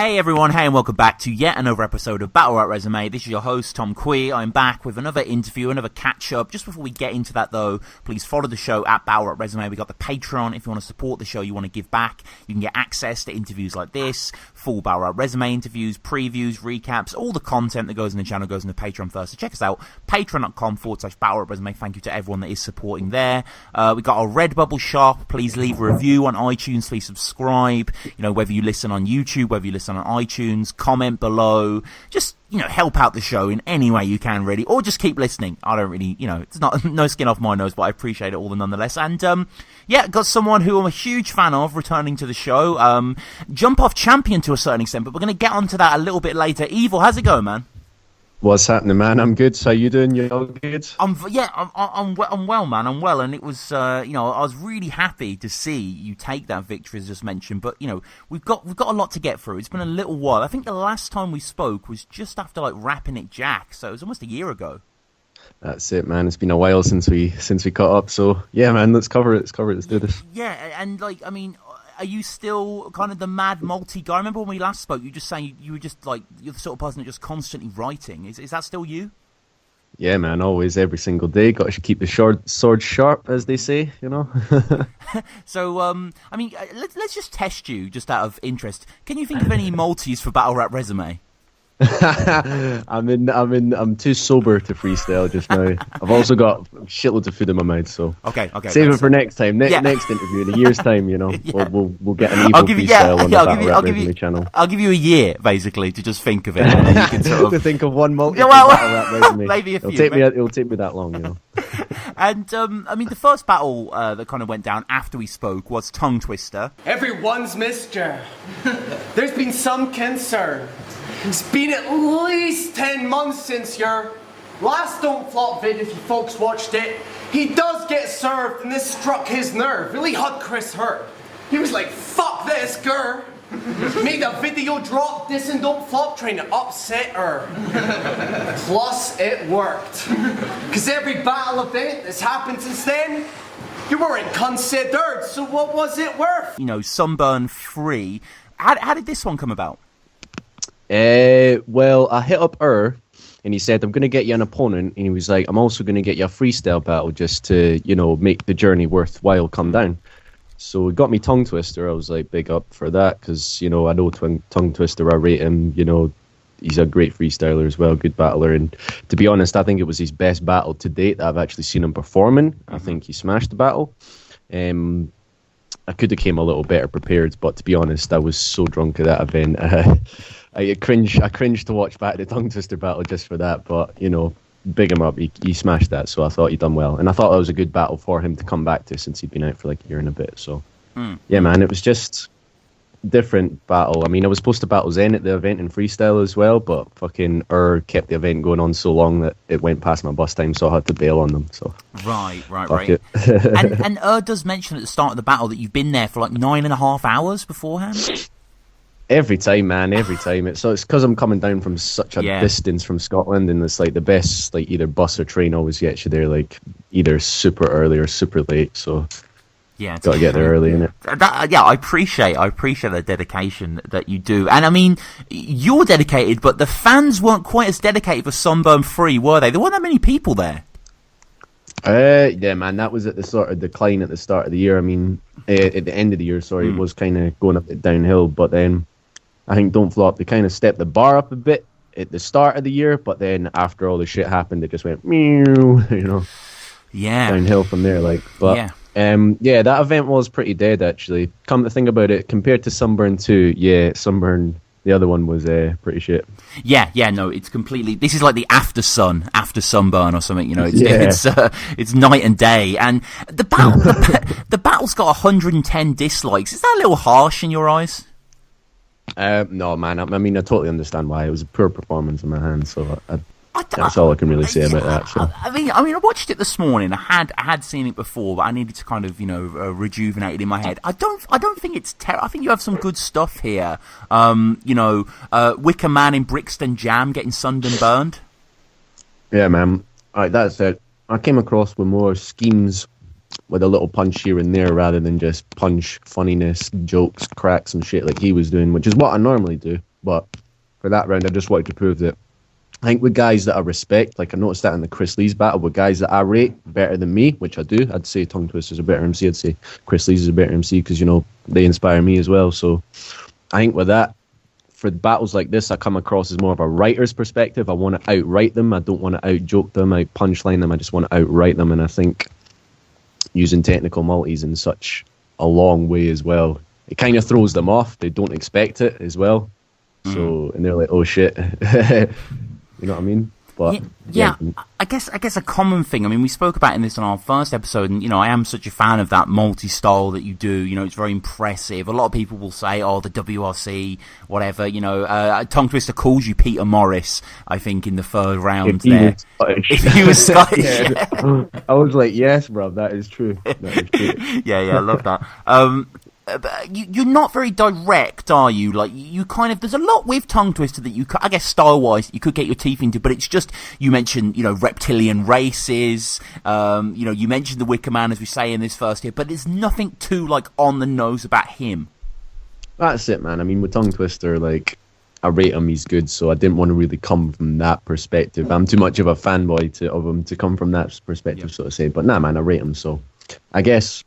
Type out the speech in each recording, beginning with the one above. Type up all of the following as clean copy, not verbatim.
Hey everyone, hey and welcome back to yet another episode of Battle Rap Resume. This is your host, Tom Quee. I'm back with another interview, another catch-up. Just before we get into that though, please follow the show at Battle Rap Resume. We got the Patreon. If you want to support the show, you want to give back, you can get access to interviews like this, full Battle Rap Resume interviews, previews, recaps, all the content that goes in the channel goes in the Patreon first. So check us out, patreon.com/Battle Rap Resume. Thank you to everyone that is supporting there. We got our Redbubble shop. Please leave a review on iTunes. Please subscribe. You know, whether you listen on YouTube, whether you listen on iTunes, comment below, just, you know, help out the show in any way you can, really, or just keep listening. I don't really, you know, it's not no skin off my nose, but I appreciate it all nonetheless. And yeah, got someone who I'm a huge fan of returning to the show, JumpOff champion to a certain extent, but we're going to get onto that a little bit later. Evil, how's it going, man? What's happening, man? I'm good. How you doing? You all good? I'm well, man. I'm well, and it was, you know, I was really happy to see you take that victory, as just mentioned. But you know, we've got a lot to get through. It's been a little while. I think the last time we spoke was just after like Rapping It Jack, so it was almost a year ago. That's it, man. It's been a while since we caught up. So yeah, man, let's cover it. Let's do this. Yeah, and like, I mean, are you still kind of the mad multi guy? I remember when we last spoke, you just saying you were just like, you're the sort of person that just constantly writing. Is that still you? Yeah, man. Always, every single day. Got to keep the sword sharp, as they say. You know. So, I mean, let's just test you, just out of interest. Can you think of any multis for Battle Rap Resume? I'm too sober to freestyle just now. I've also got shitloads of food in my mouth, so okay. Save it for next time. Next interview in a year's time, you know. Yeah. We'll get an evil freestyle on the Battle Rap Resume channel. I'll give you a year basically to just think of it. And then you can sort of to think of one multi Battle Rap Resume. Maybe a few. It'll take me that long, you know. And I mean, the first battle that kind of went down after we spoke was Tongue Twister. Everyone's Mr. There's been some concern. It's been at least 10 months since your last Don't Flop vid, if you folks watched it. He does get served, and this struck his nerve. Really had Chris hurt. He was like, fuck this, grr. Made a video drop, this and Don't Flop, trying to upset her. Plus, it worked. Because every battle event that's happened since then, you weren't considered, so what was it worth? You know, Sunburn Free. How did this one come about? Well, I hit up and he said, I'm going to get you an opponent, and he was like, I'm also going to get you a freestyle battle just to, you know, make the journey worthwhile come down. So it got me Tongue Twister. I was like, big up for that, because, you know, I know Tongue Twister, I rate him, you know, he's a great freestyler as well, good battler, and to be honest, I think it was his best battle to date that I've actually seen him performing. I think he smashed the battle. I could have came a little better prepared, but to be honest, I was so drunk at that event. I cringe to watch back the Tongue Twister battle just for that, but, you know, big him up. He smashed that, so I thought he'd done well. And I thought that was a good battle for him to come back to, since he'd been out for like a year and a bit. So, yeah, man, it was just different battle. I mean, I was supposed to battle Zen at the event in freestyle as well, but fucking kept the event going on so long that it went past my bus time, so I had to bail on them. So Right. and does mention at the start of the battle that you've been there for like 9.5 hours beforehand? Every time, man, every time. It's because I'm coming down from such a distance from Scotland, and it's like the best, like either bus or train always gets you there, like either super early or super late. So yeah, gotta get there early, innit? I appreciate the dedication that you do, and I mean, you're dedicated, but the fans weren't quite as dedicated for Sunburn Free, were they? There weren't that many people there. Yeah, man, that was at the sort of decline at the start of the year. I mean, at the end of the year, sorry, it was kind of going up the downhill, but then I think Don't Flop, they kind of stepped the bar up a bit at the start of the year, but then after all the shit happened, it just went meow, you know, downhill from there. Like, but yeah, that event was pretty dead actually. Come to think about it, compared to Sunburn 2, yeah, Sunburn, the other one was pretty shit. Yeah, no, it's completely. This is like the after Sunburn or something. You know, it's night and day. And the battle, the battle's got 110 dislikes. Is that a little harsh in your eyes? No, man. I mean, I totally understand why. It was a poor performance in my hands, so that's all I can really say about that. So. I mean, I watched it this morning. I had seen it before, but I needed to kind of, you know, rejuvenate it in my head. I don't think it's terrible. I think you have some good stuff here. You know, Wicker Man in Brixton Jam getting sunned and burned. Yeah, man. Alright, that's it. I came across with more schemes with a little punch here and there rather than just punch, funniness, jokes, cracks and shit like he was doing, which is what I normally do. But for that round, I just wanted to prove that I think with guys that I respect, like I noticed that in the Chris Lee's battle, with guys that I rate better than me, which I do, I'd say Tongue Twister's a better MC. I'd say Chris Lee's is a better MC because, you know, they inspire me as well. So I think with that, for battles like this, I come across as more of a writer's perspective. I want to outright them. I don't want to out-joke them, out-punchline them. I just want to outright them. And I think using technical multis in such a long way as well, it kind of throws them off. They don't expect it as well. So, and they're like, oh shit. You know what I mean? But yeah, I guess a common thing. I mean, we spoke about in this on our first episode, and you know, I am such a fan of that multi-style that you do. You know, it's very impressive. A lot of people will say, "Oh, the WRC, whatever." You know, Tongue Twister calls you Peter Morris. I think in the third round there, if he was Scottish, yeah. I was like, "Yes, bro, that is true." That is true. yeah, I love that. You're not very direct, are you? Like, you kind of, there's a lot with Tongue Twister that you, I guess, style-wise, you could get your teeth into, but it's just, you mentioned, you know, reptilian races, you know, you mentioned the Wicker Man, as we say in this first here, but there's nothing too, like, on the nose about him. That's it, man. I mean, with Tongue Twister, like, I rate him, he's good, so I didn't want to really come from that perspective. I'm too much of a fanboy of him to come from that perspective, so to say, but nah, man, I rate him, so I guess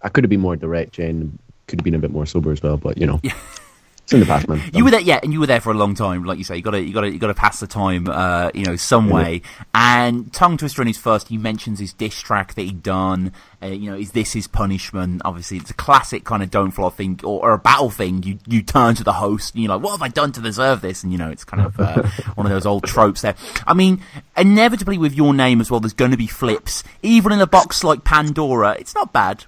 I could have been more direct, Jen. Could have been a bit more sober as well, but you know, it's in the past, man. You were there, yeah, and you were there for a long time, like you say. You got to pass the time, you know, some way. And Tongue Twister in his first, he mentions his diss track that he'd done. You know, is this his punishment? Obviously, it's a classic kind of don't flop thing, or a battle thing. You turn to the host, and you're like, what have I done to deserve this? And you know, it's kind of one of those old tropes there. I mean, inevitably with your name as well, there's going to be flips, even in a box like Pandora. It's not bad.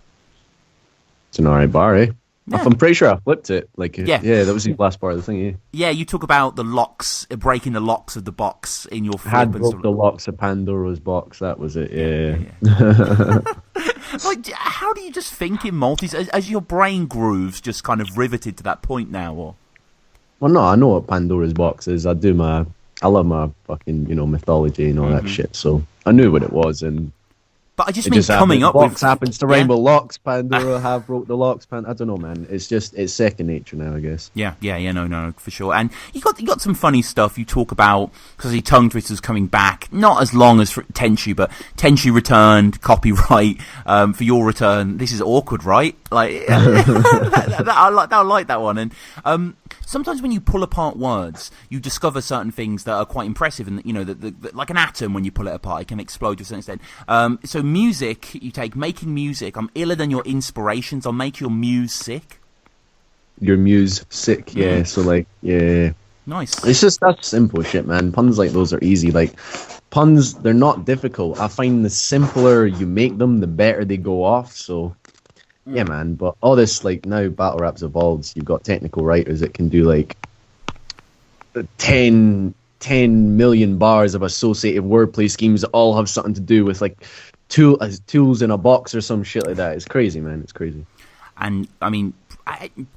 It's an alright bar, eh? Yeah. I'm pretty sure I flipped it. Like, yeah, that was the last part of the thing, yeah. Yeah, you talk about the locks, breaking the locks of the box in your flip. Had broke the locks of Pandora's box, that was it, yeah. Like, how do you just think in multis? As your brain grooves just kind of riveted to that point now, or? Well, no, I know what Pandora's box is. I love my fucking, you know, mythology and all that shit, so I knew what it was, and but I just mean coming up with... happens to Rainbow Locks, Pandora have broke the locks, I don't know, man. It's second nature now, I guess. Yeah, no, for sure. And you got some funny stuff you talk about, because the Tongue Twister's coming back, not as long as Tenchu, but Tenchu returned, copyright, for your return. This is awkward, right? Like, I like that one. And sometimes when you pull apart words, you discover certain things that are quite impressive, and you know, like an atom, when you pull it apart, it can explode to a certain extent. So music, you take making music. I'm iller than your inspirations. I'll make your muse sick. Your muse sick, yeah. So like, yeah. Nice. It's just that simple shit, man. Puns like those are easy. Like, puns, they're not difficult. I find the simpler you make them, the better they go off. So, yeah, man. But all this, like, now battle rap's evolved. You've got technical writers that can do like 10 million bars of associated wordplay schemes that all have something to do with like tools in a box or some shit like that. It's crazy, man. It's crazy. And I mean,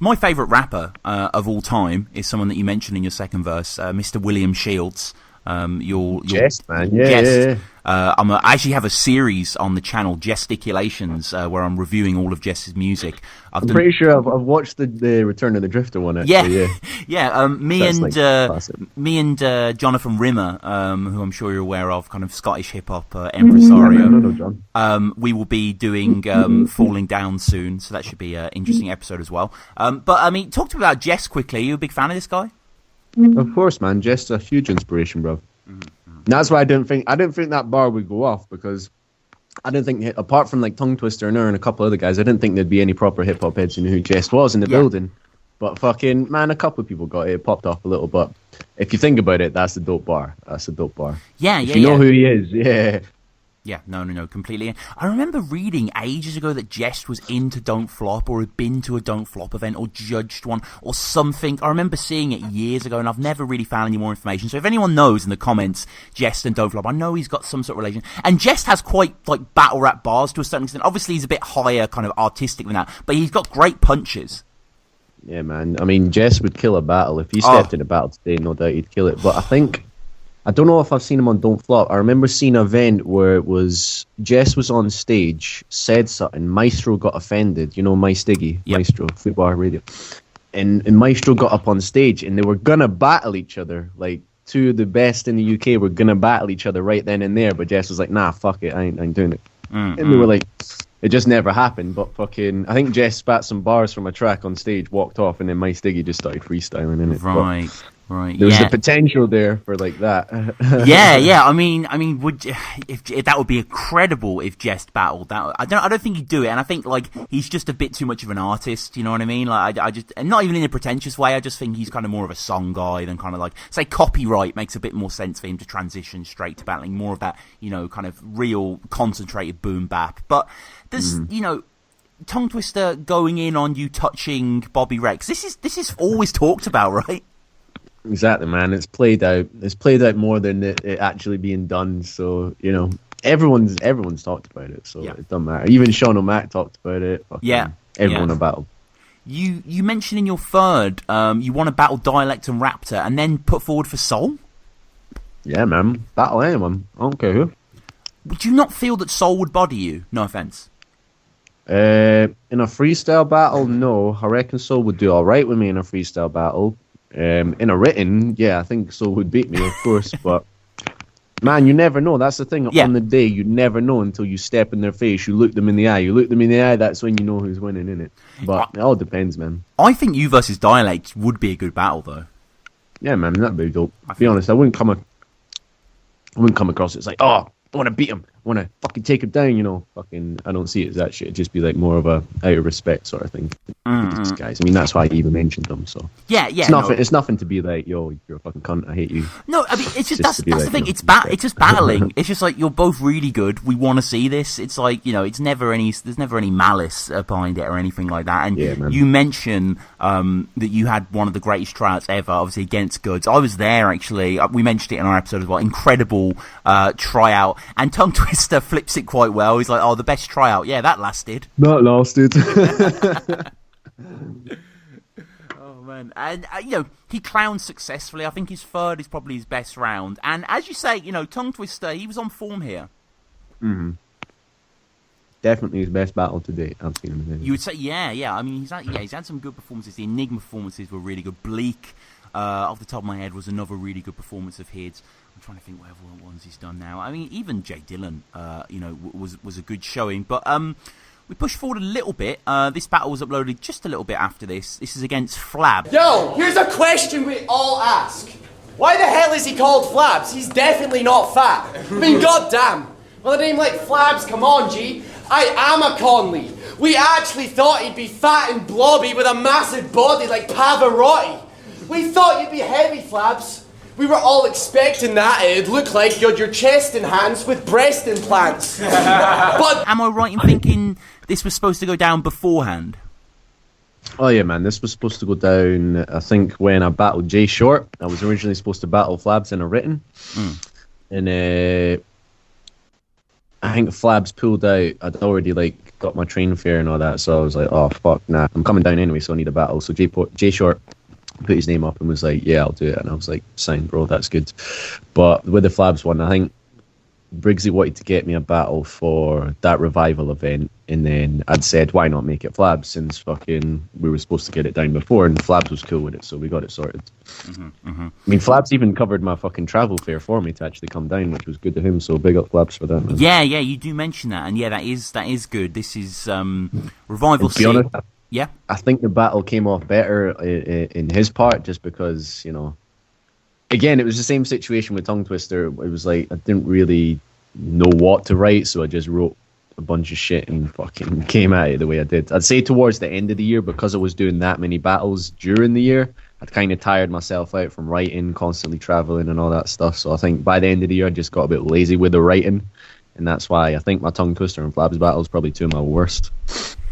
my favourite rapper of all time is someone that you mentioned in your second verse, Mr. William Shields. Your Jest, man. Yeah. I actually have a series on the channel, Gesticulations, where I'm reviewing all of Jess's music. I'm pretty sure I've watched the Return of the Drifter one. Actually, yeah. Me and Jonathan Rimmer, who I'm sure you're aware of, kind of Scottish hip hop impresario. No, John. We will be doing Falling Down soon, so that should be an interesting episode as well. But I mean, talk to me about Jess quickly. Are you a big fan of this guy? Of course, man. Jess a huge inspiration, bro. That's why I didn't think that bar would go off, because I didn't think, apart from like Tongue Twister and her and a couple other guys, I didn't think there'd be any proper hip hop heads who knew who Jess was in the building. But fucking man, a couple of people got it. It popped off a little, but if you think about it, that's a dope bar. Yeah, if you know who he is, yeah. Yeah, no, completely. I remember reading ages ago that Jess was into Don't Flop, or had been to a Don't Flop event, or judged one, or something. I remember seeing it years ago, and I've never really found any more information. So if anyone knows in the comments, Jess and Don't Flop, I know he's got some sort of relation. And Jess has quite, like, battle rap bars to a certain extent. Obviously, he's a bit higher, kind of artistic than that, but he's got great punches. Yeah, man. I mean, Jess would kill a battle. If he stepped in a battle today, no doubt he'd kill it. But I don't know if I've seen him on Don't Flop. I remember seeing an event where it was Jess was on stage, said something, Maestro got offended. You know, Maestro, Footbar Radio. and Maestro got up on stage, and they were gonna battle each other. Like, two of the best in the UK were gonna battle each other right then and there. But Jess was like, "Nah, fuck it, I ain't doing it." And they were like, it just never happened. But fucking, I think Jess spat some bars from a track on stage, walked off, and then My Stiggy just started freestyling in it. Right. Right. There was the potential there for like that. yeah. I mean, if that would be incredible if Jest battled that. I don't think he'd do it, and I think like he's just a bit too much of an artist. You know what I mean? Like I just, and not even in a pretentious way. I just think he's kind of more of a song guy than kind of like, say, Copyright makes a bit more sense for him to transition straight to battling, more of that, you know, kind of real concentrated boom bap. But there's, you know, Tongue Twister going in on you touching Bobby Rex. This is always talked about, right? Exactly, man. It's played out. It's played out more than it actually being done. So, you know, everyone's talked about it. So it doesn't matter. Even Sean O'Mac talked about it. Everyone about. You mentioned in your third, you want to battle Dialect and Raptor, and then put forward for Soul. Yeah, man. Battle anyone. I don't care who. Would you not feel that Soul would body you? No offense. In a freestyle battle, no. I reckon Soul would do all right with me in a freestyle battle. In a written, I think Soul would beat me, of course, but man, you never know. That's the thing. On the day, you never know until you step in their face, you look them in the eye. You look them in the eye, that's when you know who's winning, innit? But it all depends, man. I think you versus Dialect would be a good battle, though. Yeah, man, that'd be dope. To be honest, I wouldn't come across it. It's like, oh, I want to beat him. I want to fucking take him down, you know. Fucking, I don't see it as that shit. It'd just be like more of a out of respect sort of thing. These guys. I mean, that's why I even mentioned them. So it's nothing to be like, yo, you're a fucking cunt. I hate you. No, I mean, it's just that's like, the thing. It's just battling. It's just like, you're both really good. We want to see this. It's like, you know, there's never any malice behind it or anything like that. And you mentioned that you had one of the greatest tryouts ever, obviously against Goods. I was there actually. We mentioned it in our episode as well. Incredible tryout. And Tongue Twister flips it quite well. He's like, oh, the best tryout. Yeah, that lasted. That lasted. Oh man, and you know, he clowned successfully. I think his third is probably his best round. And as you say, you know, Tongue Twister, he was on form here. Definitely his best battle to date. I've seen him. You would say, yeah. I mean, he's had some good performances. The Enigma performances were really good. Bleak, off the top of my head, was another really good performance of his. I'm trying to think what other ones he's done now. I mean, even Jay Dillon, you know, was a good showing. But we push forward a little bit. This battle was uploaded just a little bit after this. This is against Flab. Yo, here's a question we all ask. Why the hell is he called Flabs? He's definitely not fat. I mean, goddamn. Well, a name like Flabs, come on, G. I am a Conley. We actually thought he'd be fat and blobby with a massive body like Pavarotti. We thought you'd be heavy, Flabs. We were all expecting that. It'd look like you had your chest enhanced with breast implants. But am I right in thinking this was supposed to go down beforehand? Oh yeah, man. This was supposed to go down, I think, when I battled Jay Short. I was originally supposed to battle Flabs in a written. And I think Flabs pulled out. I'd already like got my train fare and all that, so I was like, oh fuck, nah, I'm coming down anyway, so I need a battle. So Jay Short put his name up and was like, yeah, I'll do it. And I was like, sign, bro, that's good. But with the Flabs one, I think Briggsy wanted to get me a battle for that revival event, and then I'd said, why not make it Flabs, since fucking we were supposed to get it down before, and Flabs was cool with it, so we got it sorted. I mean, Flabs even covered my fucking travel fare for me to actually come down, which was good of him, so big up Flabs for that, man. Yeah, you do mention that, and yeah, that is good. This is Revival C. Honest, yeah, I think the battle came off better in his part, just because, you know, again, it was the same situation with Tongue Twister. It was like, I didn't really know what to write, so I just wrote a bunch of shit and fucking came at it the way I did. I'd say towards the end of the year, because I was doing that many battles during the year, I'd kind of tired myself out from writing, constantly traveling and all that stuff. So I think by the end of the year, I just got a bit lazy with the writing, and that's why I think my Tongue Twister and Flabs battle is probably two of my worst.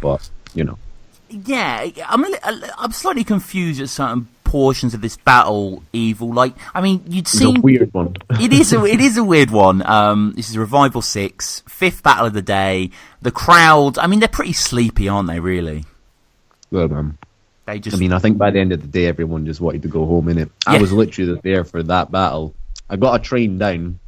But, you know. Yeah, I'm slightly confused at certain portions of this battle, Evil. Like, I mean, you'd seen... It's a weird one. It is a weird one. This is Revival 6, 5th battle of the day. The crowd, I mean, they're pretty sleepy, aren't they, really? Well, man. They just... I mean, I think by the end of the day, everyone just wanted to go home, innit? I was literally there for that battle. I got a train down,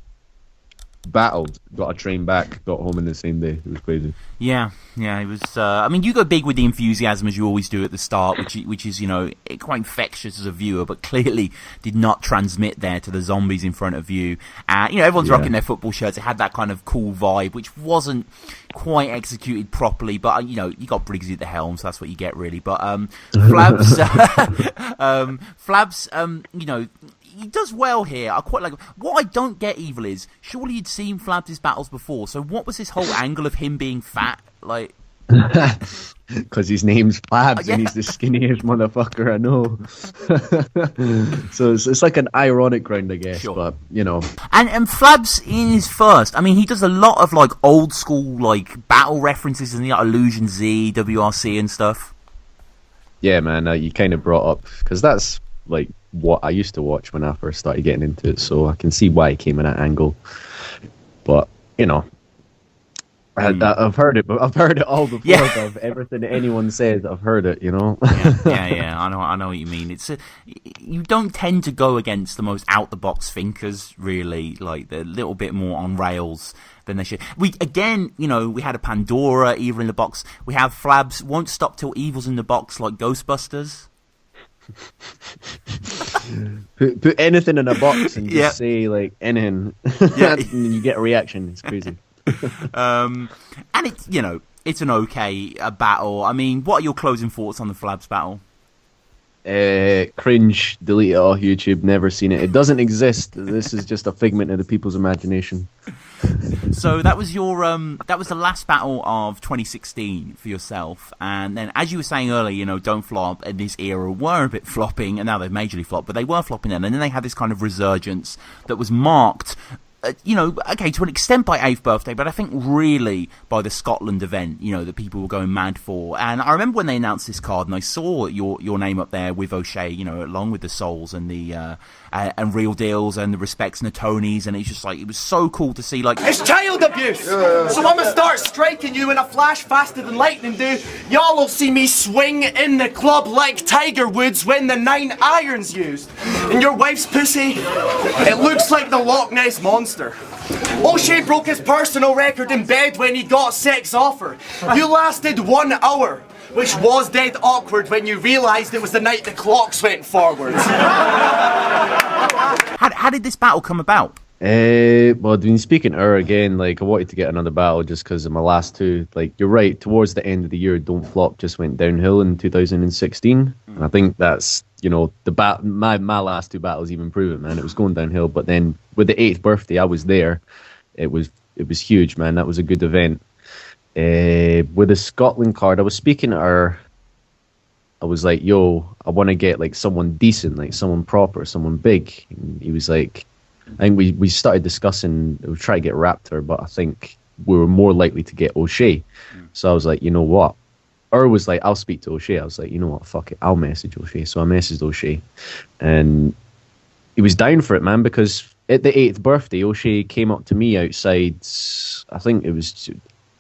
battled, got a train back, got home in the same day. It was crazy. Yeah, it was. I mean, you go big with the enthusiasm as you always do at the start, which is quite infectious as a viewer, but clearly did not transmit there to the zombies in front of you. Everyone's rocking their football shirts. It had that kind of cool vibe, which wasn't quite executed properly, but you got Briggsy at the helm, so that's what you get really. But Flabs, he does well here. I quite like. What I don't get, Evil, is surely you'd seen Flabs' battles before. So what was this whole angle of him being fat? Like, because his name's Flabs and he's the skinniest motherfucker I know. So it's like an ironic ground, I guess. Sure. But And Flabs in his first, I mean, he does a lot of like old school like battle references and the Illusion Z, WRC and stuff. Yeah, man. You kind of brought up because that's like what I used to watch when I first started getting into it, so I can see why it came in that angle. But I've heard it all before. Yeah. Of everything anyone says, I've heard it. Yeah. I know what you mean. You don't tend to go against the most out the box thinkers, really. Like they're a little bit more on rails than they should. We had a Pandora, Evil in the box. We have Flabs won't stop till Evil's in the box, like Ghostbusters. put anything in a box and just say like anything, and you get a reaction. It's crazy. And it's an okay battle. I mean, what are your closing thoughts on the Flabs battle? Cringe, delete it off YouTube, never seen it. It doesn't exist. This is just a figment of the people's imagination. So that was that was the last battle of 2016 for yourself, and then as you were saying earlier, Don't Flop in this era were a bit flopping, and now they've majorly flopped, but they were flopping then, and then they had this kind of resurgence that was marked to an extent by 8th Birthday, but I think really by the Scotland event, that people were going mad for. And I remember when they announced this card, and I saw your name up there with Oshea, along with the Souls and the and Real Deals and the Respects and the Tonys, and it's just like, it was so cool to see, like... It's child abuse! Yeah. So I'm gonna start striking you in a flash faster than lightning do. Y'all will see me swing in the club like Tiger Woods when the 9 iron's used. And your wife's pussy, it looks like the Loch Ness Monster. Oshea broke his personal record in bed when he got sex offer. You lasted 1 hour, which was dead awkward when you realised it was the night the clocks went forwards. How did this battle come about? Well, when speaking to her again, like I wanted to get another battle just because of my last two. Like you're right, towards the end of the year, Don't Flop just went downhill in 2016, and I think that's my last two battles even prove it, man. It was going downhill, but then with the 8th birthday, I was there. It was huge, man. That was a good event. With the Scotland card, I was speaking to her. I was like, yo, I want to get like someone decent, like someone proper, someone big. And he was like, I think we started discussing, we tried to get Raptor, but I think we were more likely to get Oshea. So I was like, you know what? Was like, I'll speak to Oshea. I was like, you know what? Fuck it. I'll message Oshea. So I messaged Oshea. And he was down for it, man, because at the 8th birthday, Oshea came up to me outside. I think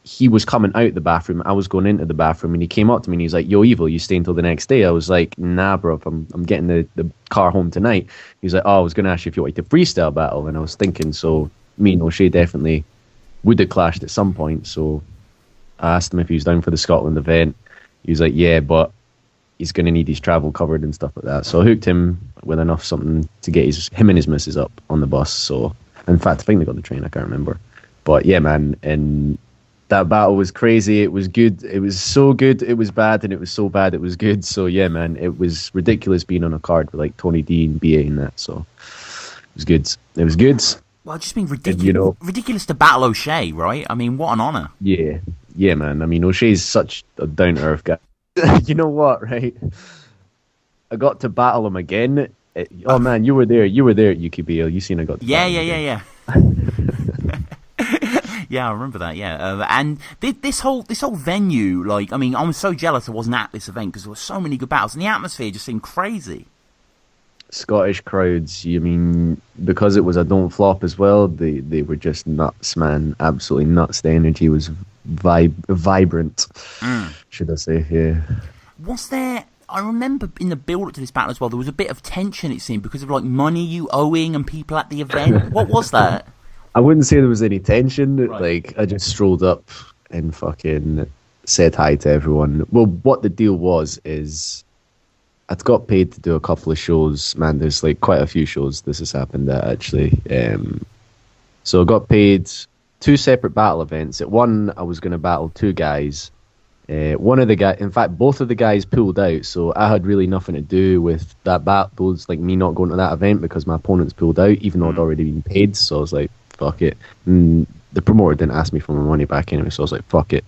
he was coming out the bathroom. I was going into the bathroom, and he came up to me and he's like, yo, Evil, you stay until the next day? I was like, nah, bro, I'm getting the car home tonight. He's like, oh, I was going to ask you if you wanted to freestyle battle. And I was thinking, so me and Oshea definitely would have clashed at some point. So I asked him if he was down for the Scotland event. He was like, yeah, but he's going to need his travel covered and stuff like that. So I hooked him with enough something to get him and his missus up on the bus. So, in fact, I think they got the train. I can't remember. But yeah, man, and that battle was crazy. It was good. It was so good. It was bad, and it was so bad. It was good. So yeah, man, it was ridiculous being on a card with like Tony D and BA in that. So it was good. It was good. Well, it just been ridiculous. Ridiculous to battle Oshea, right? I mean, what an honour. Yeah, man. I mean, O'Shea's such a down to earth guy. You know what, right? I got to battle him again. Oh man, you were there at UKBL. You seen I got to yeah. Yeah, I remember that. Yeah, and this whole venue, like, I mean, I was so jealous I wasn't at this event because there were so many good battles, and the atmosphere just seemed crazy. Scottish crowds, I mean, because it was a Don't Flop as well, they were just nuts, man. Absolutely nuts. The energy was vibrant, should I say? Yeah. Was there? I remember in the build-up to this battle as well, there was a bit of tension, it seemed, because of like money you owing and people at the event. What was that? I wouldn't say there was any tension. Right. Like, I just strolled up and fucking said hi to everyone. Well, what the deal was is I'd got paid to do a couple of shows. Man, there's like quite a few shows this has happened at, actually. So I got paid 2 separate battle events. At one, I was going to battle 2 guys. One of the guys, in fact, both of the guys pulled out, so I had really nothing to do with that battle. It's like me not going to that event because my opponents pulled out, even though I'd already been paid. So I was like, fuck it. And the promoter didn't ask me for my money back anyway, so I was like, fuck it.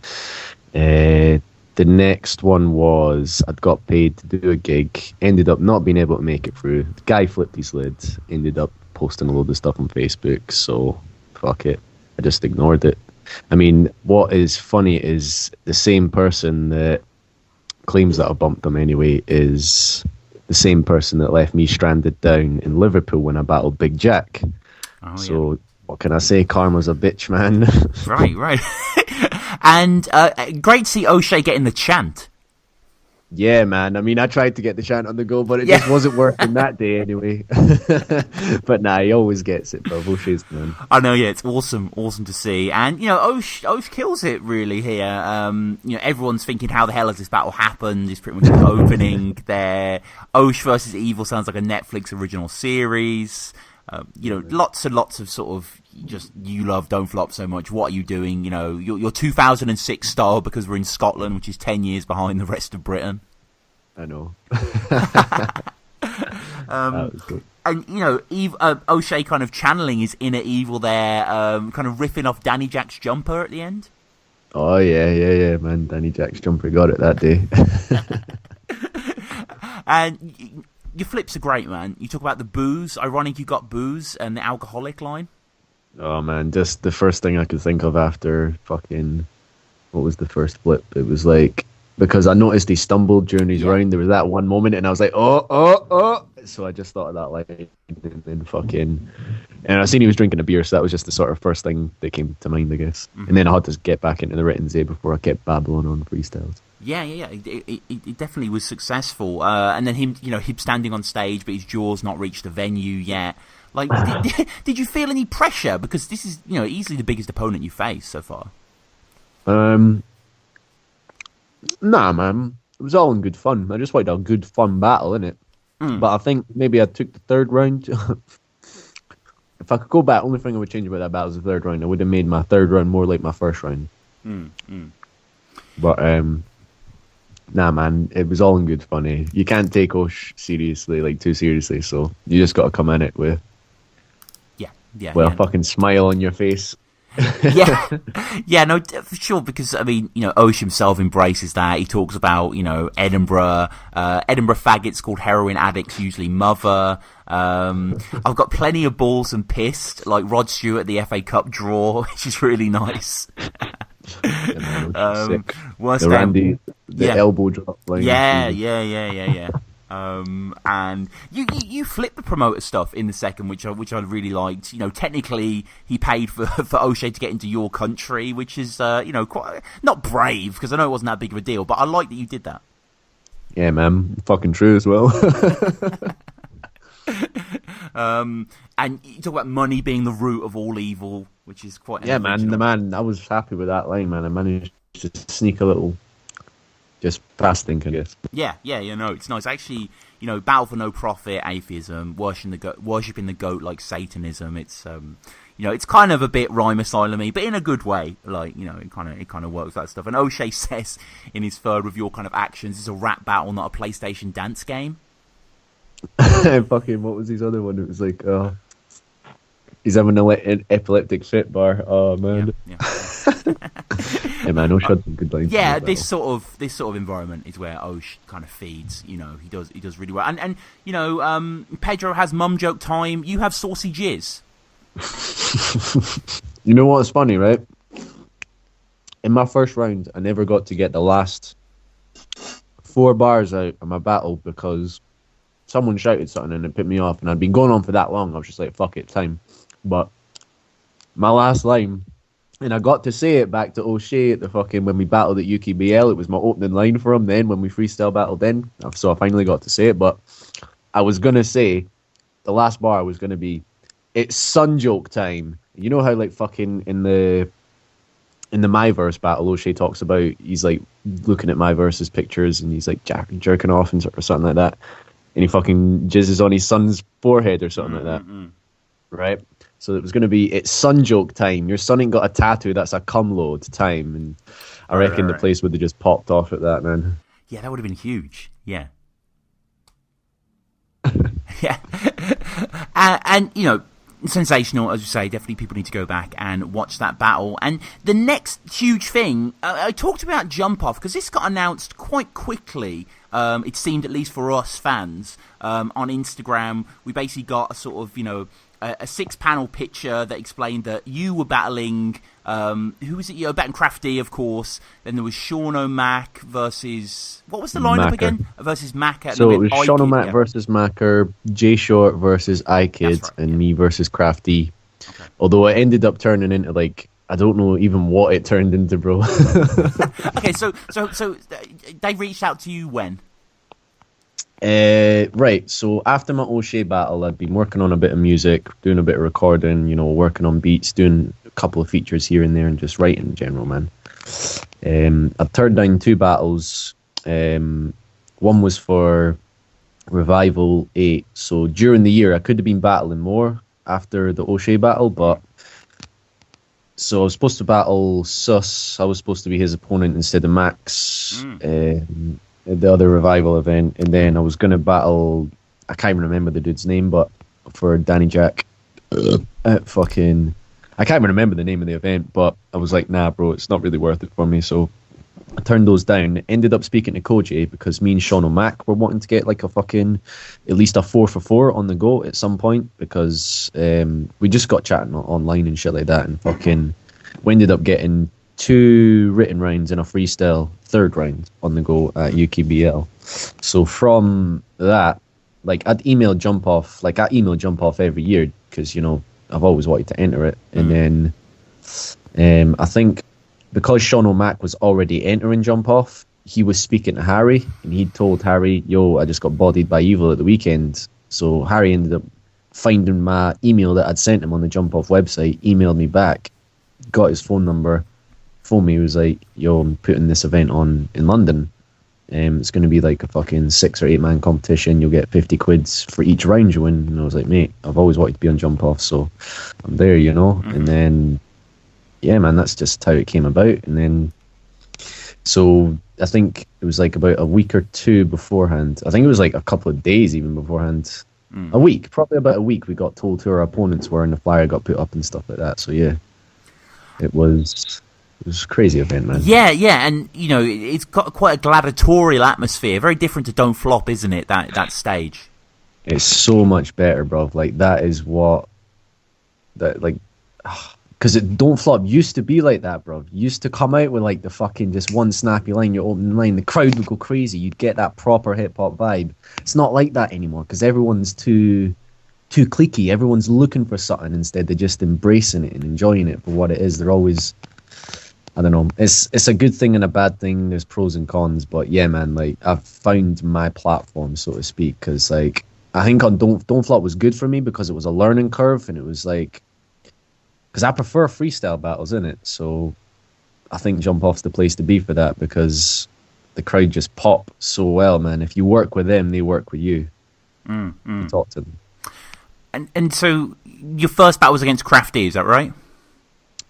The next one was I'd got paid to do a gig, ended up not being able to make it through. The guy flipped his lid, ended up posting a load of stuff on Facebook, so fuck it. I just ignored it. I mean, what is funny is the same person that claims that I bumped him anyway is the same person that left me stranded down in Liverpool when I battled Big Jack. Oh, so what can I say? Karma's a bitch, man. Right. And great to see Oshea getting the chant. Yeah, man. I mean, I tried to get the chant on the go, but it just wasn't working that day anyway. But nah, he always gets it, bro. O'Shea's man. I know, yeah, it's awesome to see. And, Osh kills it really here. Everyone's thinking, how the hell has this battle happened? It's pretty much the opening there. Osh versus Evil sounds like a Netflix original series. Lots and lots of sort of just you love Don't Flop so much. What are you doing? Your 2006 style because we're in Scotland, which is 10 years behind the rest of Britain. I know. And Oshea kind of channeling his inner evil there, kind of riffing off Danny Jack's jumper at the end. Oh yeah, man. Danny Jack's jumper got it that day. And your flips are great, man. You talk about the booze. Ironic you got booze and the alcoholic line. Oh, man. Just the first thing I could think of after fucking... What was the first flip? It was like... Because I noticed he stumbled during his round. There was that one moment and I was like, oh. So I just thought of that line and then fucking... And I seen he was drinking a beer, so that was just the sort of first thing that came to mind, I guess. Mm-hmm. And then I had to get back into the written day before I kept babbling on freestyles. Yeah. It definitely was successful. And then him standing on stage, but his jaw's not reached the venue yet. Like, did you feel any pressure? Because this is, easily the biggest opponent you faced so far. Nah, man. It was all in good fun. I just wanted a good, fun battle, innit? But I think maybe I took the third round. If I could go back, only thing I would change about that battle is the third round. I would have made my third round more like my first round. But, nah, man, it was all in good fun. Eh? You can't take Osh seriously, like too seriously, so you just got to come in it with a fucking smile on your face. No, for sure, because I mean, Osh himself embraces that. He talks about, Edinburgh faggots called heroin addicts, usually mother. I've got plenty of balls and pissed, like Rod Stewart at the FA Cup draw, which is really nice. The Randy, elbow drop line. Yeah. And you flip the promoter stuff in the second, which I really liked. Technically he paid for Oshea to get into your country, which is quite not brave, because I know it wasn't that big of a deal, but I like that you did that. Yeah, man, fucking true as well. And you talk about money being the root of all evil, which is quite man. I was happy with that line, man. I managed to sneak a little. Just past think, I guess. Yeah, it's nice. Actually, battle for no profit, atheism, worshipping the goat like Satanism. It's it's kind of a bit rhyme asylum-y, but in a good way. Like, it kind of works, that stuff. And Oshea says in his third with your kind of actions, it's a rap battle, not a PlayStation dance game. Fucking, what was his other one? It was like, he's having an epileptic fit bar. Oh man. Yeah. Yeah, man, Osh had some good lines. Yeah, this sort of environment is where Osh kind of feeds. He does really well. And Pedro has mum joke time. You have saucy jizz. You know what's funny, right? In my first round, I never got to get the last 4 bars out of my battle because someone shouted something and it put me off. And I'd been going on for that long. I was just like, fuck it, time. But my last line. And I got to say it back to Oshea at the fucking, when we battled at UKBL. It was my opening line for him then, when we freestyle battled then. So I finally got to say it, but I was going to say, the last bar was going to be, it's sun joke time. You know how like fucking in the Myverse battle, Oshea talks about he's like looking at Myverse's pictures and he's like jerking off and or something like that, and he fucking jizzes on his son's forehead or something like that, right? So it was going to be it's son joke time. Your son ain't got a tattoo. That's a cum load time, and I reckon the place would have just popped off at that, man. Yeah, that would have been huge. Yeah. Yeah. And, you know, sensational, as you say. Definitely people need to go back and watch that battle. And the next huge thing, I talked about JumpOff, because this got announced quite quickly. It seemed, at least for us fans, on Instagram. We basically got a sort of, you know, a 6-panel picture that explained that you were battling, who was it? You were battling Crafty, of course. Then there was Sean O'Mac versus, what was the lineup Macker. again? Versus Macker. So it was Sean O'Mac versus Macker, Jay Short versus iKid, and me versus Crafty. Okay. Although it ended up turning into like, I don't know even what it turned into, bro. Okay, so they reached out to you when? Right, so after my Oshea battle, I'd been working on a bit of music, doing a bit of recording, you know, working on beats, doing a couple of features here and there, and just writing in general, man. I turned down 2 battles. One was for Revival 8, so during the year I could have been battling more after the Oshea battle, but so I was supposed to battle Sus. I was supposed to be his opponent instead of Max. At the other Revival event, and then I was going to battle, I can't even remember the dude's name, but for Danny Jack, I can't even remember the name of the event, but I was like, nah bro, it's not really worth it for me, so I turned those down. Ended up speaking to Koji because me and Sean O'Mac were wanting to get like a fucking, at least a 4-for-4 on the go at some point, because we just got chatting online and shit like that, and fucking we ended up getting 2 written rounds and a freestyle 3rd round on the go at UKBL. So from that, like I'd email JumpOff, like I email JumpOff every year because, you know, I've always wanted to enter it. And then I think because Sean O'Mac was already entering JumpOff, he was speaking to Harry, and he told Harry, yo, I just got bodied by Evil at the weekend. So Harry ended up finding my email that I'd sent him on the JumpOff website, emailed me back, got his phone number, phoned me, was like, yo, I'm putting this event on in London. It's going to be like a fucking 6 or 8 man competition. You'll get 50 quids for each round you win. And I was like, mate, I've always wanted to be on JumpOff, so I'm there, you know. And then, yeah, man, that's just how it came about. And then, so I think it was like about a week or 2 beforehand. I think it was like a couple of days even beforehand. A week, probably about a week, we got told who our opponents were, and the flyer got put up and stuff like that. So yeah, it was a crazy event, man. Yeah, and you know, it's got quite a gladiatorial atmosphere. Very different to Don't Flop, isn't it? That stage. It's so much better, bro. Like that is what that like, because Don't Flop used to be like that, bro. You used to come out with like the fucking just one snappy line, your opening line, the crowd would go crazy. You'd get that proper hip hop vibe. It's not like that anymore because everyone's too cliquey. Everyone's looking for something instead of just embracing it and enjoying it for what it is. They're always, I don't know. It's a good thing and a bad thing. There's pros and cons, but yeah, man. Like I've found my platform, so to speak, because like I think on Don't Flop was good for me because it was a learning curve, and it was like, because I prefer freestyle battles, innit? So I think JumpOff's the place to be for that because the crowd just pop so well, man. If you work with them, they work with you. You talk to them. And so your first battle was against Crafty, is that right?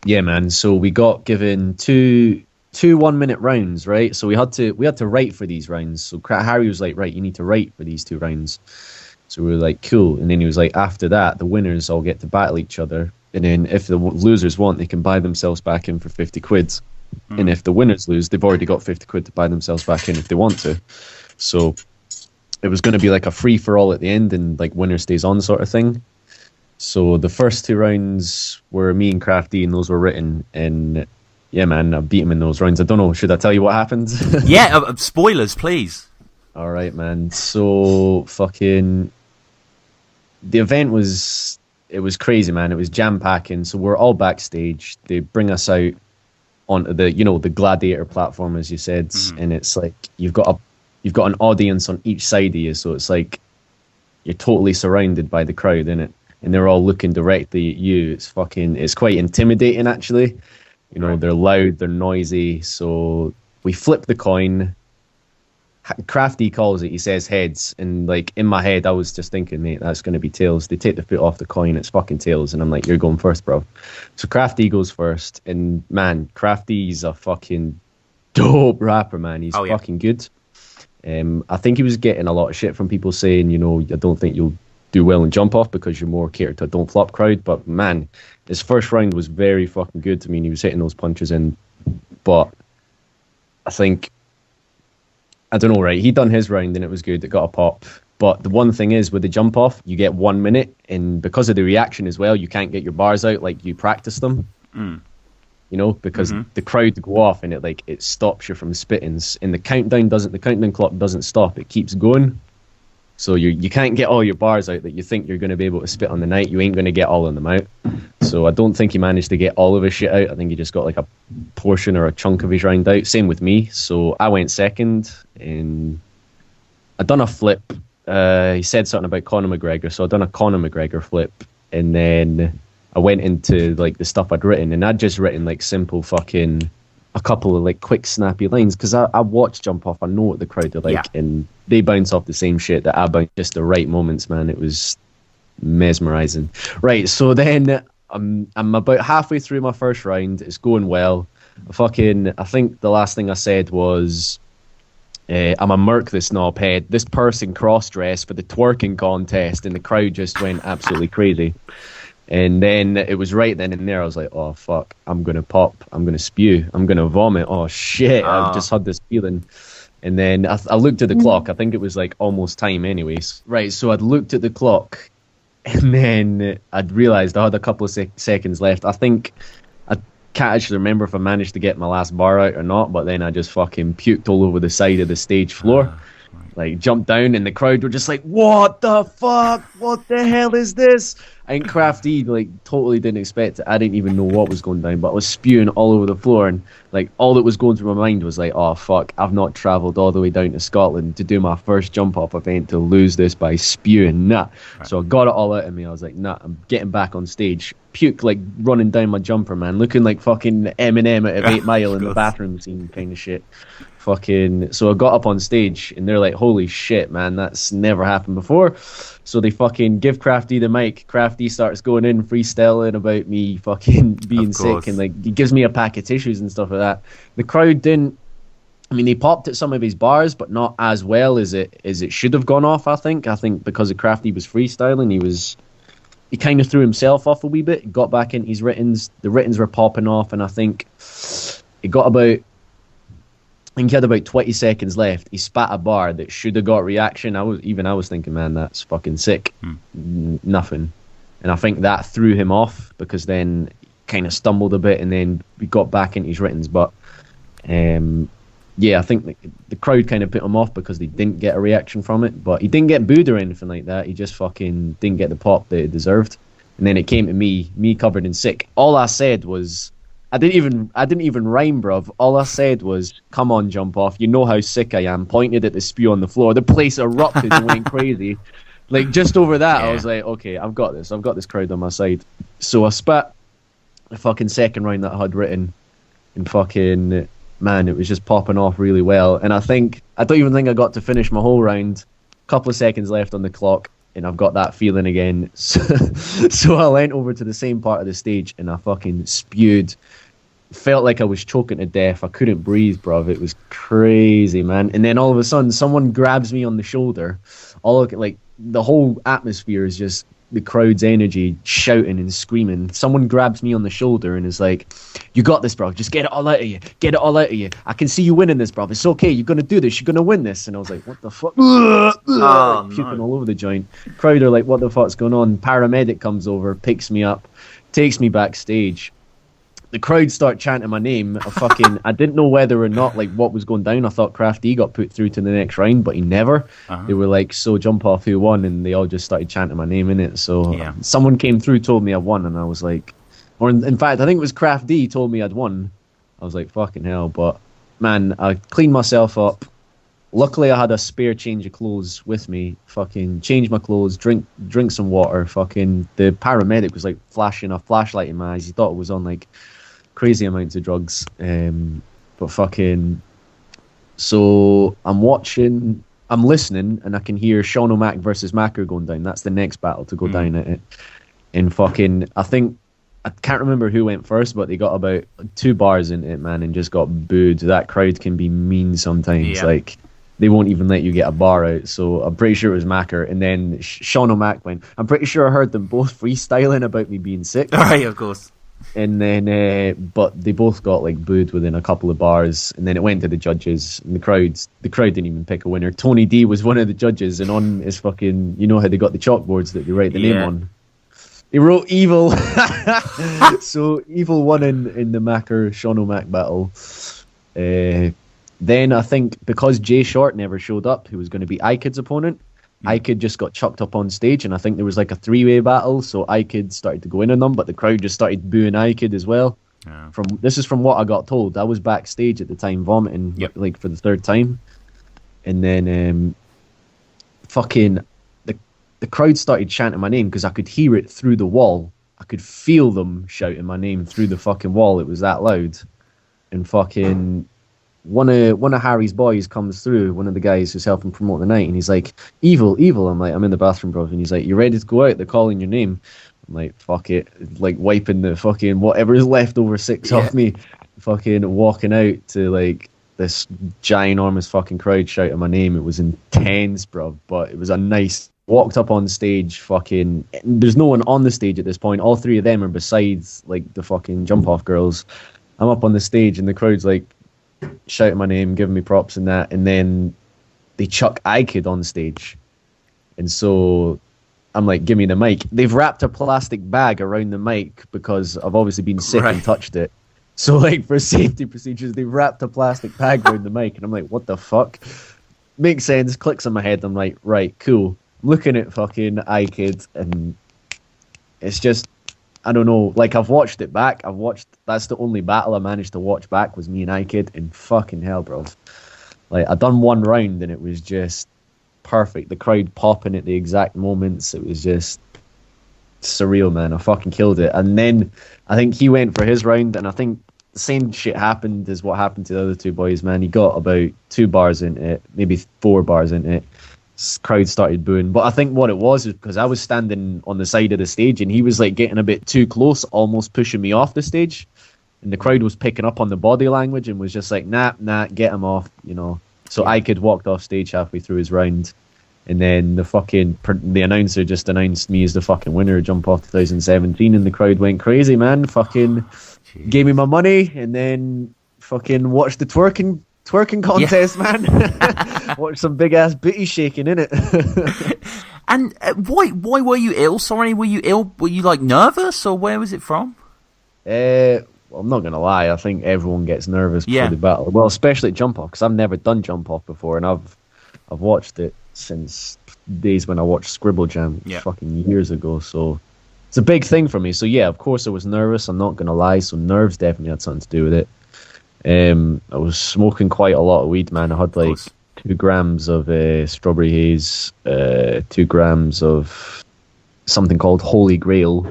Yeah, man. So we got given two 1-minute rounds, right? So we had to write for these rounds. So Harry was like, right, you need to write for these 2 rounds. So we were like, cool. And then he was like, after that, the winners all get to battle each other. And then if the losers want, they can buy themselves back in for 50 quid. And if the winners lose, they've already got 50 quid to buy themselves back in if they want to. So it was going to be like a free-for-all at the end, and like winner stays on sort of thing. So the first 2 rounds were me and Crafty, and those were written. And yeah, man, I beat him in those rounds. I don't know, should I tell you what happened? Yeah, spoilers, please. All right, man. So fucking the event was crazy, man. It was jam-packing. So we're all backstage. They bring us out onto the, you know, the gladiator platform, as you said, and it's like you've got an audience on each side of you. So it's like you're totally surrounded by the crowd, innit? and they're all looking directly at you. It's quite intimidating, actually. You know, they're loud, they're noisy. So we flip the coin. Crafty calls it. He says heads, and like in my head, I was just thinking, mate, that's going to be tails. They take the foot off the coin, it's fucking tails, and I'm like, you're going first, bro. So Crafty goes first, and man, Crafty's a fucking dope rapper, man. He's fucking good. I think he was getting a lot of shit from people saying, you know, I don't think you'll do well in jump off because you're more catered to a don't flop crowd. But man, his first round was very fucking good to me, and he was hitting those punches in. But I think, I don't know, right? He done his round and it was good. It got a pop. But the one thing is, with the jump off, you get 1 minute, and because of the reaction as well, you can't get your bars out like you practice them. You know, because the crowd go off and it stops you from spitting. And the countdown clock doesn't stop. It keeps going. So you can't get all your bars out that you think you're going to be able to spit on the night. You ain't going to get all of them out. So I don't think he managed to get all of his shit out. I think he just got like a portion or a chunk of his round out. Same with me. So I went second, and I done a flip. He said something about Conor McGregor, so I done a Conor McGregor flip, and then I went into like the stuff I'd written, and I'd just written like simple fucking a couple of like quick snappy lines, because I watched Jump Off. I know what the crowd are like, and they bounce off the same shit that I bounce, just the right moments, man. It was mesmerizing. Right, so then I'm about halfway through my first round. It's going well. I think the last thing I said was, I'm a merc this knobhead. This person cross-dressed for the twerking contest, and the crowd just went absolutely crazy. And then it was right then and there, I was like, oh, fuck, I'm going to pop. I'm going to spew. I'm going to vomit. Oh, shit. I've just had this feeling. And then I looked at the clock. I think it was like almost time anyways. Right, so I'd looked at the clock, and then I'd realised I had a couple of seconds left. I think I can't actually remember if I managed to get my last bar out or not, but then I just fucking puked all over the side of the stage floor. Like, jumped down, and the crowd were just like, what the fuck? What the hell is this? And Crafty, like, totally didn't expect it. I didn't even know what was going down, but I was spewing all over the floor, and, like, all that was going through my mind was like, oh, fuck, I've not travelled all the way down to Scotland to do my first jump-off event to lose this by spewing. Nah. Right. So I got it all out of me. I was like, nah, I'm getting back on stage. Puke, like, running down my jumper, man, looking like fucking Eminem out of 8 Mile in the bathroom scene kind of shit. Fucking, so I got up on stage, and they're like, holy shit, man, that's never happened before. So they fucking give Crafty the mic. Crafty starts going in freestyling about me fucking being sick, and like he gives me a pack of tissues and stuff like that. The crowd didn't, I mean, they popped at some of his bars, but not as well as it should have gone off. I think because of Crafty was freestyling, he kind of threw himself off a wee bit. He got back in his writtens. The writtens were popping off, and I think he had about 20 seconds left. He spat a bar that should have got reaction. I was thinking, man, that's fucking sick. Nothing. And I think that threw him off, because then kind of stumbled a bit, and then we got back into his writtens. But I think the crowd kind of put him off because they didn't get a reaction from it. But he didn't get booed or anything like that. He just fucking didn't get the pop that he deserved. And then it came to me covered in sick. All I said was, I didn't even rhyme, bruv. All I said was, come on, Jump Off. You know how sick I am. Pointed at the spew on the floor. The place erupted and went crazy. Like, just over that, I was like, okay, I've got this. I've got this crowd on my side. So I spat the fucking second round that I had written, and fucking, man, it was just popping off really well. And I don't even think I got to finish my whole round. Couple of seconds left on the clock, and I've got that feeling again. So I went over to the same part of the stage, and I fucking spewed. Felt like I was choking to death. I couldn't breathe, bruv. It was crazy, man. And then all of a sudden, someone grabs me on the shoulder. The whole atmosphere is just the crowd's energy, shouting and screaming. Someone grabs me on the shoulder and is like, you got this, bro. Just get it all out of you. Get it all out of you. I can see you winning this, bro. It's okay. You're going to do this. You're going to win this. And I was like, what the fuck? Puking all over the joint. Crowd are like, what the fuck's going on? Paramedic comes over, picks me up, takes me backstage. The crowd start chanting my name. I didn't know whether or not, like, what was going down. I thought Crafty got put through to the next round, but he never. They were like, so Jump Off, who won? And they all just started chanting my name in it. So someone came through, told me I won, and I was like, or in fact, I think it was Crafty told me I'd won. I was like, fucking hell. But man, I cleaned myself up. Luckily, I had a spare change of clothes with me. Fucking change my clothes, drink some water. Fucking the paramedic was like flashing a flashlight in my eyes. He thought it was on like crazy amounts of drugs. But fucking, so I'm listening, and I can hear Sean O'Mac versus Macker going down. That's the next battle to go down at it. And fucking, I can't remember who went first, but they got about 2 bars in it, man, and just got booed. That crowd can be mean sometimes. Yeah. Like, they won't even let you get a bar out. So I'm pretty sure it was Macker. And then Sean O'Mac went. I'm pretty sure I heard them both freestyling about me being sick. Right, of course. And then, but they both got like booed within a couple of bars. And then it went to the judges, and the crowd didn't even pick a winner. Tony D was one of the judges, and on his fucking, you know how they got the chalkboards that they write the name on. He wrote Evil. So Evil won in the Macker Sean O'Mac battle. Then I think because Jay Short never showed up, who was going to be iKid's opponent, iKid just got chucked up on stage, and I think there was like a 3-way battle, so iKid started to go in on them, but the crowd just started booing iKid as well. Yeah. This is from what I got told. I was backstage at the time vomiting, like for the 3rd time. And then fucking the crowd started chanting my name because I could hear it through the wall. I could feel them shouting my name through the fucking wall. It was that loud. And fucking one of Harry's boys comes through, one of the guys who's helping promote the night, and he's like, Evil. I'm like, I'm in the bathroom, bro. And he's like, you ready to go out? They're calling your name. I'm like, fuck it. Like wiping the fucking whatever's left over 6 off me. Fucking walking out to like this ginormous fucking crowd shouting my name. It was intense, bro. But it was a nice... Walked up on stage, fucking... There's no one on the stage at this point. All 3 of them are besides like the fucking JumpOff girls. I'm up on the stage, and the crowd's like shouting my name, giving me props and that, and then they chuck iKid on stage. And so I'm like, give me the mic. They've wrapped a plastic bag around the mic because I've obviously been sick and touched it. So like for safety procedures, they wrapped a plastic bag around the mic, and I'm like, what the fuck? Makes sense, clicks in my head. I'm like, right, cool. I'm looking at fucking iKid, and it's just, I don't know, like I've watched it back. That's the only battle I managed to watch back was me and iKid, and fucking hell, bro. Like I done 1 round, and it was just perfect. The crowd popping at the exact moments. It was just surreal, man. I fucking killed it. And then I think he went for his round, and I think the same shit happened as what happened to the other 2 boys, man. He got about 2 bars into it, maybe 4 bars into it. Crowd started booing, but I think what it was is because I was standing on the side of the stage, and he was like getting a bit too close, almost pushing me off the stage, and the crowd was picking up on the body language and was just like, nah, get him off, you know. So iKid walked off stage halfway through his round, and then the announcer just announced me as the fucking winner of JumpOff 2017, and the crowd went crazy, man. Fucking gave me my money, and then fucking watched the twerking contest, man. Watch some big ass booty shaking in it. And why were you ill? Sorry, were you ill? Were you like nervous, or where was it from? Well, I'm not gonna lie. I think everyone gets nervous before the battle. Well, especially at JumpOff, because I've never done JumpOff before, and I've watched it since days when I watched Scribble Jam fucking years ago. So it's a big thing for me. So yeah, of course I was nervous. I'm not gonna lie. So nerves definitely had something to do with it. I was smoking quite a lot of weed, man. I had like 2 grams of strawberry haze, 2 grams of something called Holy Grail,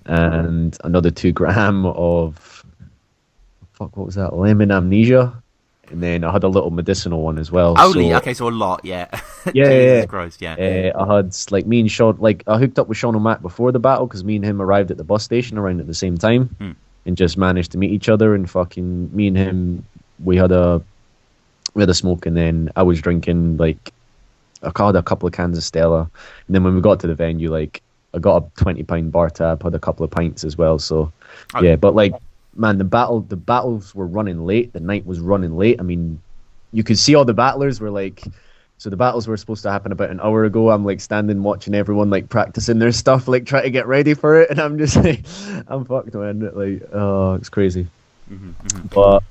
and another 2 gram of what was that? Lemon Amnesia, and then I had a little medicinal one as well. So a lot, yeah. Yeah. Christ, yeah. I had like me and Sean, like I hooked up with Sean O'Mac before the battle because me and him arrived at the bus station around at the same time. And just managed to meet each other, and fucking me and him, we had a smoke, and then I was drinking like I had a couple of cans of Stella, and then when we got to the venue, like I got a £20 bar tab, had a couple of pints as well. So yeah, but like man, the battles were running late. The night was running late. I mean, you could see all the battlers were like. So the battles were supposed to happen about an hour ago. I'm like standing watching everyone like practicing their stuff, like trying to get ready for it, and I'm just like, I'm fucked, man. Like, oh, it's crazy. But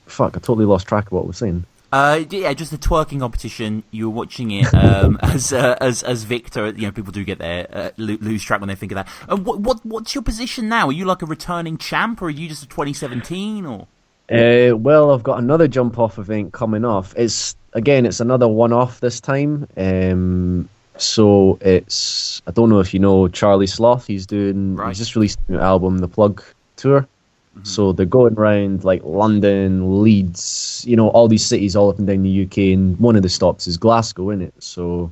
fuck, I totally lost track of what I was saying. Yeah, just the twerking competition. You were watching it as Victor. You know, people do get their lose track when they think of that. What's your position now? Are you like a returning champ, or are you just a 2017 or? Well, I've got another JumpOff event coming off. again, it's another one-off this time. So it's, I don't know if you know Charlie Sloth. He's just released a new album, The Plug Tour. So they're going around like London, Leeds, all these cities all up and down the UK, and one of the stops is Glasgow, innit? So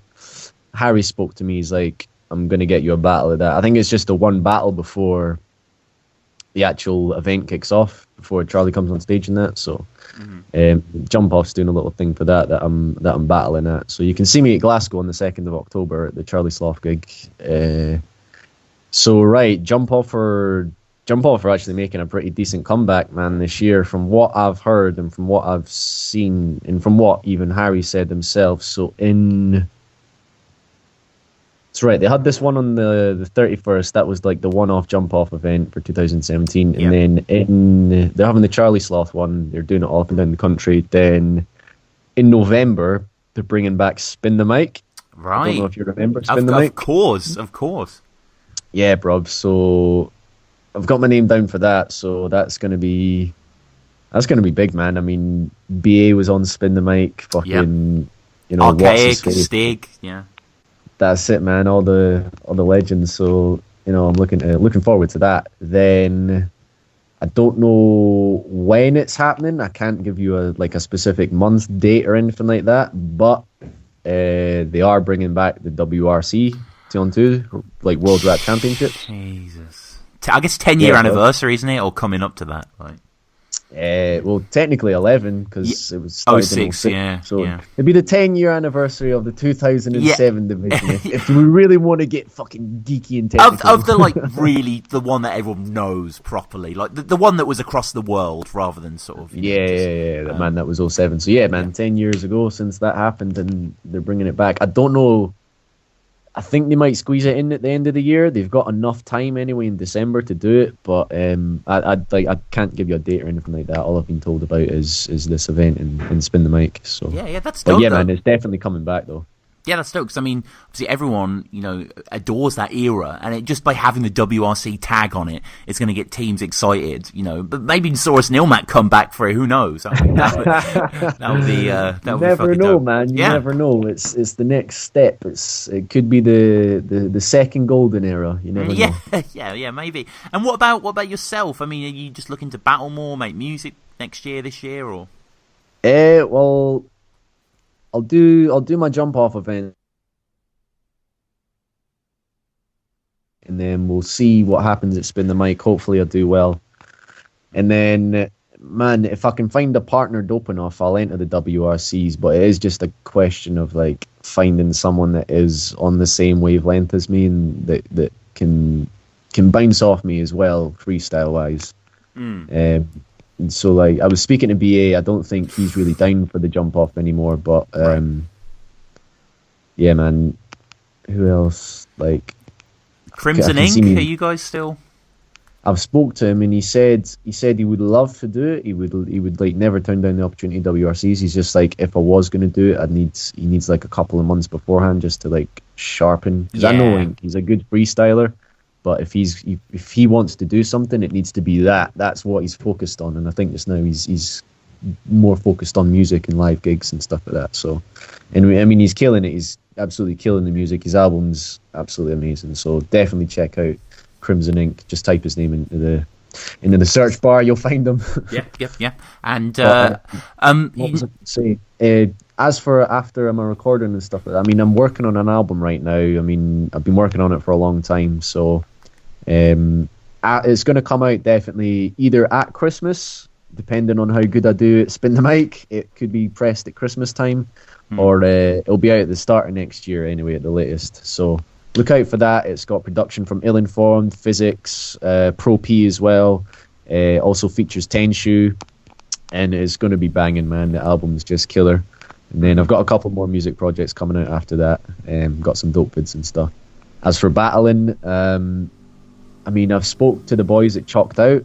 Harry spoke to me. He's like, I'm going to get you a battle of that. I think it's just the one battle before the actual event kicks off, before Charlie comes on stage and that. So JumpOff's doing a little thing for that I'm battling at. So you can see me at Glasgow on the 2nd of October at the Charlie Sloth gig. So right, JumpOff are actually making a pretty decent comeback, man, this year, from what I've heard and from what I've seen and from what even Harry said himself. So that's right, they had this one on the 31st. That was like the one-off JumpOff event for 2017. And then they're having the Charlie Sloth one. They're doing it all up and down the country. Then in November, they're bringing back Spin the Mic. Right. I don't know if you remember Spin the Mic. Of course. Yeah, bruv. So I've got my name down for that, so that's gonna be big, man. I mean, BA was on Spin the Mic, fucking, Archaic, Stig, yeah. That's it, man. All the legends. So I'm looking forward to that. Then I don't know when it's happening. I can't give you a specific month, date, or anything like that. But they are bringing back the WRC 2-on-2, like World Rap Championship. Jesus. I guess 10-year anniversary, isn't it? Or coming up to that, like. Well, technically 11, because it was started 06, in 06. yeah. So yeah. it'd be the 10-year anniversary of the 2007 division. If we really want to get fucking geeky and technical. Of the, really, the one that everyone knows properly. Like, the one that was across the world, rather than sort of... Man, that was 07. So yeah, man, 10 years ago since that happened, and they're bringing it back. I don't know... I think they might squeeze it in at the end of the year. They've got enough time anyway in December to do it, but I can't give you a date or anything like that. All I've been told about is this event and Spin the Mic. So that's dope. But yeah, man, it's definitely coming back though. Yeah, that's dope, because, I mean, obviously everyone, adores that era, and just by having the WRC tag on it, it's going to get teams excited, But maybe Saurus and Ilmac come back for it, who knows? I mean, that would be you never know, dope. Man. You never know. It's the next step. It could be the second golden era. You never know. Yeah, maybe. And what about yourself? I mean, are you just looking to battle more, make music this year, or? Well, I'll do my JumpOff event, and then we'll see what happens at Spin the Mic. Hopefully, I'll do well, and then, man, if I can find a partner dope enough, I'll enter the WRCs. But it is just a question of like finding someone that is on the same wavelength as me and that can bounce off me as well, freestyle wise. So, like, I was speaking to BA. I don't think he's really down for the JumpOff anymore. But, yeah, man. Who else? Like, Crimson Ink. Are you guys still? I've spoke to him, and he said he would love to do it. He would like never turn down the opportunity at WRCs. He's just like, if I was going to do it, he needs like a couple of months beforehand just to like sharpen. Because I know Ink, he's a good freestyler. But if he wants to do something, it needs to be that. That's what he's focused on, and I think just now he's more focused on music and live gigs and stuff like that. So, and I mean, he's killing it. He's absolutely killing the music. His album's absolutely amazing. So definitely check out Crimson Ink. Just type his name into the search bar, you'll find him. Yeah. And what was I say? As for after I'm recording and stuff like that, I mean, I'm working on an album right now. I mean, I've been working on it for a long time, so. It's going to come out definitely either at Christmas, depending on how good I do at Spin the Mic. It could be pressed at Christmas time, or it'll be out at the start of next year anyway, at the latest. So look out for that. It's got production from Ill Informed, Physics, Pro P as well. Also features Tenshu, and it's going to be banging, man. The album's just killer. And then I've got a couple more music projects coming out after that. Got some dope vids and stuff. As for battling, I mean, I've spoke to the boys at Chalked Out.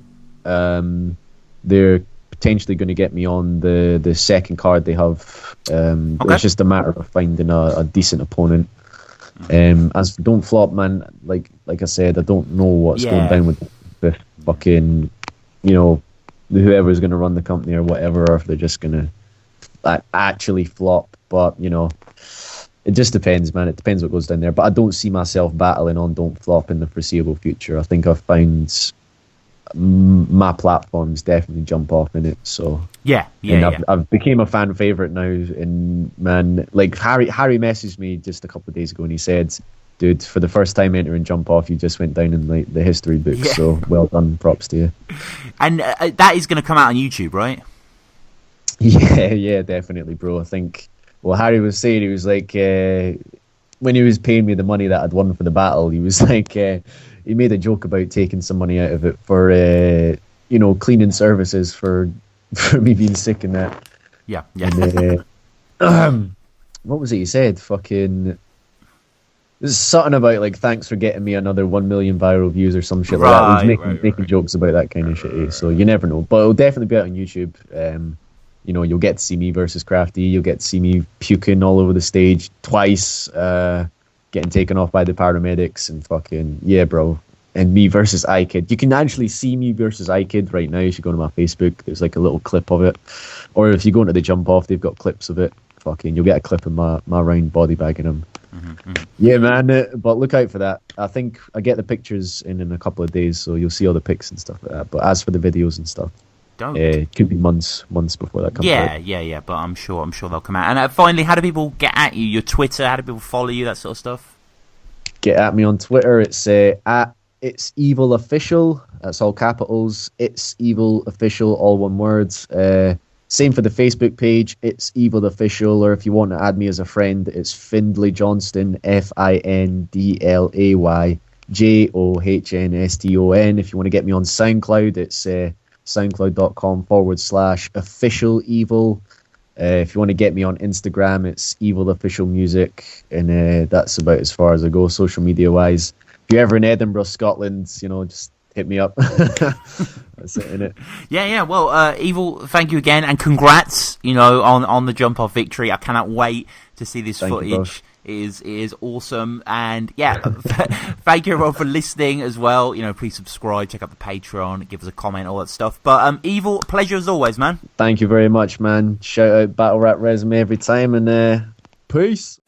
They're potentially going to get me on the second card they have. It's just a matter of finding a decent opponent. As for Don't Flop, man, like I said, I don't know what's going down with the fucking, whoever's going to run the company or whatever, or if they're just going to... actually flop. But you know, it just depends, man. It depends what goes down there. But I don't see myself battling on Don't Flop in the foreseeable future. I think I've found my platform's definitely Jump Off in it. So I've became a fan favorite now. And man, like Harry messaged me just a couple of days ago, and he said, "Dude, for the first time entering Jump Off, you just went down in like the history books. Yeah. So well done, props to you." And that is going to come out on YouTube, right? Yeah, definitely, bro. I think. Well, Harry was saying, he was like, when he was paying me the money that I'd won for the battle, he was like, he made a joke about taking some money out of it for, cleaning services for me being sick and that. Yeah. And, what was it he said? Fucking, there's something about like, thanks for getting me another 1 million viral views or some shit like that. He was making jokes about that kind of shit. So you never know. But it'll definitely be out on YouTube. You'll get to see me versus Crafty. You'll get to see me puking all over the stage twice, getting taken off by the paramedics, and fucking, yeah, bro. And me versus iKid. You can actually see me versus iKid right now. You should go to my Facebook. There's like a little clip of it. Or if you go into the Jump Off, they've got clips of it. Fucking, you'll get a clip of my round body bagging him. Mm-hmm. Yeah, man. But look out for that. I think I get the pictures in a couple of days, so you'll see all the pics and stuff like that. But as for the videos and stuff, it could be months before that comes out. Yeah, but I'm sure they'll come out. And finally, how do people get at you? Your Twitter, how do people follow you, that sort of stuff? Get at me on Twitter. It's at It's Evil Official. That's all capitals. It's Evil Official, all one word. Same for the Facebook page. It's Evil Official. Or if you want to add me as a friend, it's Findlay Johnston, FINDLAY JOHNSTON. If you want to get me on SoundCloud, it's soundcloud.com/official evil. If you want to get me on Instagram, it's Evil Official Music, and that's about as far as I go social media wise. If you're ever in Edinburgh, Scotland, just hit me up. That's it, innit? Yeah. Well, Evil, thank you again, and congrats, on the Jump Off victory. I cannot wait to see this footage. It is awesome, and thank you everyone for listening as well. Please subscribe, check out the Patreon, give us a comment, all that stuff. But Evil, pleasure as always, man. Thank you very much, man. Shout out Battle Rap Resume every time, and peace.